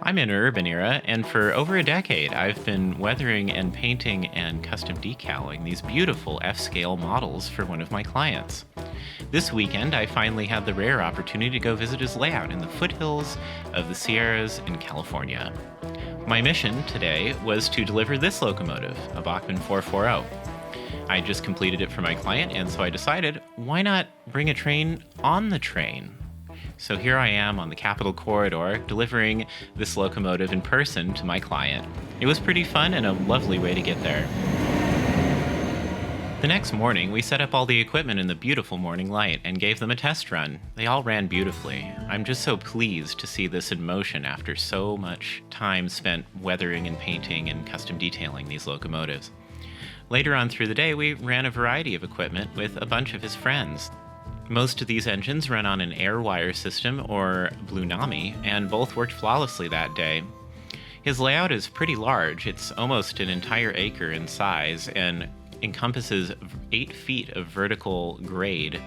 I'm in an urban era, and for over a decade, I've been weathering and painting and custom decaling these beautiful F-scale models for one of my clients. This weekend, I finally had the rare opportunity to go visit his layout in the foothills of the Sierras in California. My mission today was to deliver this locomotive, a Bachmann 440. I just completed it for my client, and so I decided, why not bring a train on the train? So here I am on the Capitol Corridor, delivering this locomotive in person to my client. It was pretty fun and a lovely way to get there. The next morning, we set up all the equipment in the beautiful morning light and gave them a test run. They all ran beautifully. I'm just so pleased to see this in motion after so much time spent weathering and painting and custom detailing these locomotives. Later on through the day, we ran a variety of equipment with a bunch of his friends. Most of these engines run on an airwire system or Blue Nami, and both worked flawlessly that day. His layout is pretty large. It's almost an entire acre in size and encompasses 8 feet of vertical grade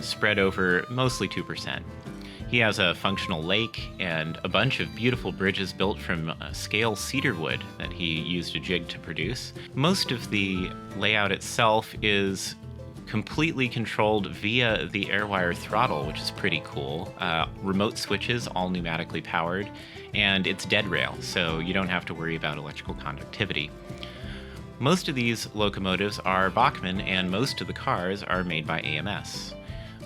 spread over mostly 2%. He has a functional lake and a bunch of beautiful bridges built from scale cedar wood that he used a jig to produce. Most of the layout itself is completely controlled via the airwire throttle, which is pretty cool. Remote switches, all pneumatically powered, and it's dead rail, so you don't have to worry about electrical conductivity. Most of these locomotives are Bachmann, and most of the cars are made by AMS.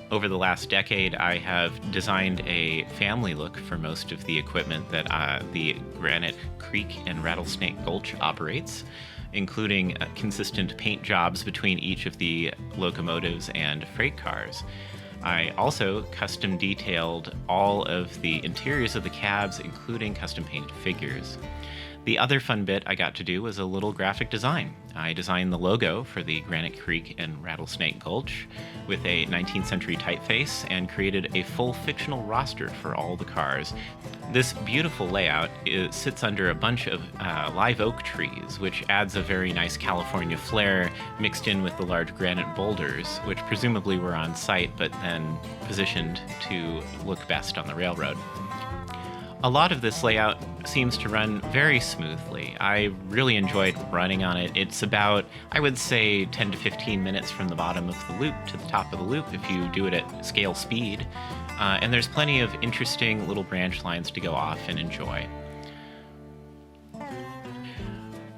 Over the last decade, I have designed a family look for most of the equipment that the Granite Creek and Rattlesnake Gulch operates, including consistent paint jobs between each of the locomotives and freight cars. I also custom detailed all of the interiors of the cabs, including custom painted figures. The other fun bit I got to do was a little graphic design. I designed the logo for the Granite Creek and Rattlesnake Gulch with a 19th century typeface and created a full fictional roster for all the cars. This beautiful layout sits under a bunch of live oak trees, which adds a very nice California flair mixed in with the large granite boulders, which presumably were on site but then positioned to look best on the railroad. A lot of this layout seems to run very smoothly. I really enjoyed running on it. It's about, I would say, 10 to 15 minutes from the bottom of the loop to the top of the loop if you do it at scale speed. And there's plenty of interesting little branch lines to go off and enjoy.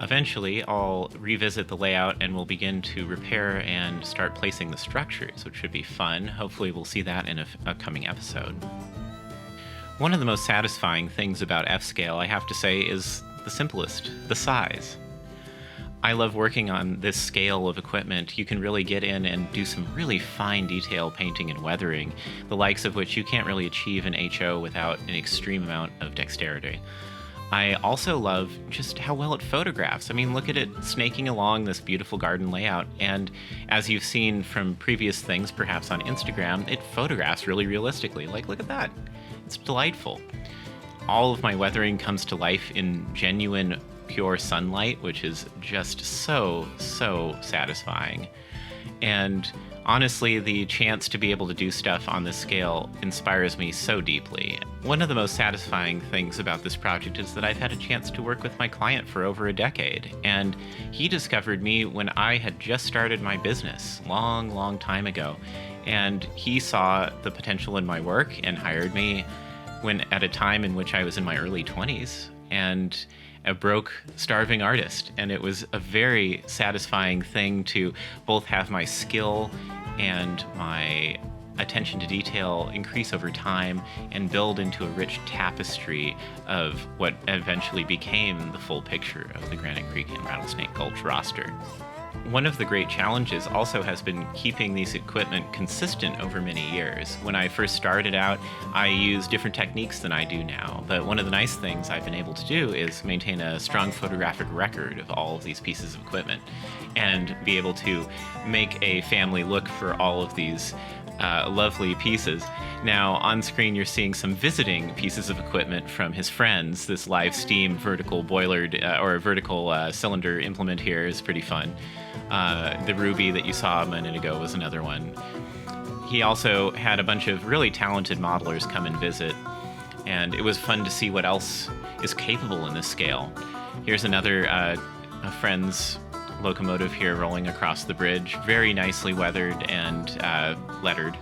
Eventually, I'll revisit the layout and we'll begin to repair and start placing the structures, which should be fun. Hopefully we'll see that in an upcoming episode. One of the most satisfying things about F-scale, I have to say, is the simplest, the size. I love working on this scale of equipment. You can really get in and do some really fine detail painting and weathering, the likes of which you can't really achieve in HO without an extreme amount of dexterity. I also love just how well it photographs. I mean, look at it snaking along this beautiful garden layout, and as you've seen from previous things, perhaps on Instagram, it photographs really realistically. Like, look at that. It's delightful. All of my weathering comes to life in genuine, pure sunlight, which is just so satisfying. And honestly, the chance to be able to do stuff on this scale inspires me so deeply. One of the most satisfying things about this project is that I've had a chance to work with my client for over a decade, and he discovered me when I had just started my business long time ago. And he saw the potential in my work and hired me when at a time in which I was in my early 20s and a broke, starving artist. And it was a very satisfying thing to both have my skill and my attention to detail increase over time and build into a rich tapestry of what eventually became the full picture of the Granite Creek and Rattlesnake Gulch roster. One of the great challenges also has been keeping these equipment consistent over many years. When I first started out, I used different techniques than I do now, but one of the nice things I've been able to do is maintain a strong photographic record of all of these pieces of equipment and be able to make a family look for all of these lovely pieces. Now, on screen, you're seeing some visiting pieces of equipment from his friends. This live steam vertical boiler or vertical cylinder implement here is pretty fun. The Ruby that you saw a minute ago was another one. He also had a bunch of really talented modelers come and visit, And it was fun to see what else is capable in this scale. Here's another a friend's locomotive here rolling across the bridge, very nicely weathered and lettered.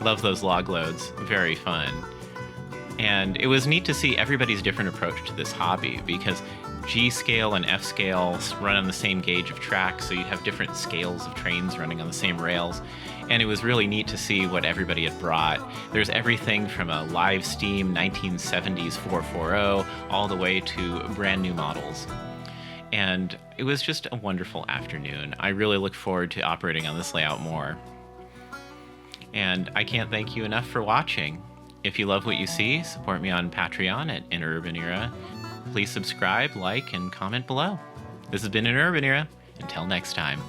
Love those log loads, very fun. And it was neat to see everybody's different approach to this hobby, because G scale and F scale run on the same gauge of track, so you'd have different scales of trains running on the same rails. And it was really neat to see what everybody had brought. There's everything from a live steam 1970s 440 all the way to brand new models. And it was just a wonderful afternoon. I really look forward to operating on this layout more. And I can't thank you enough for watching. If you love what you see, support me on Patreon at Interurban Era. Please subscribe, like, and comment below. This has been Interurban Era. Until next time.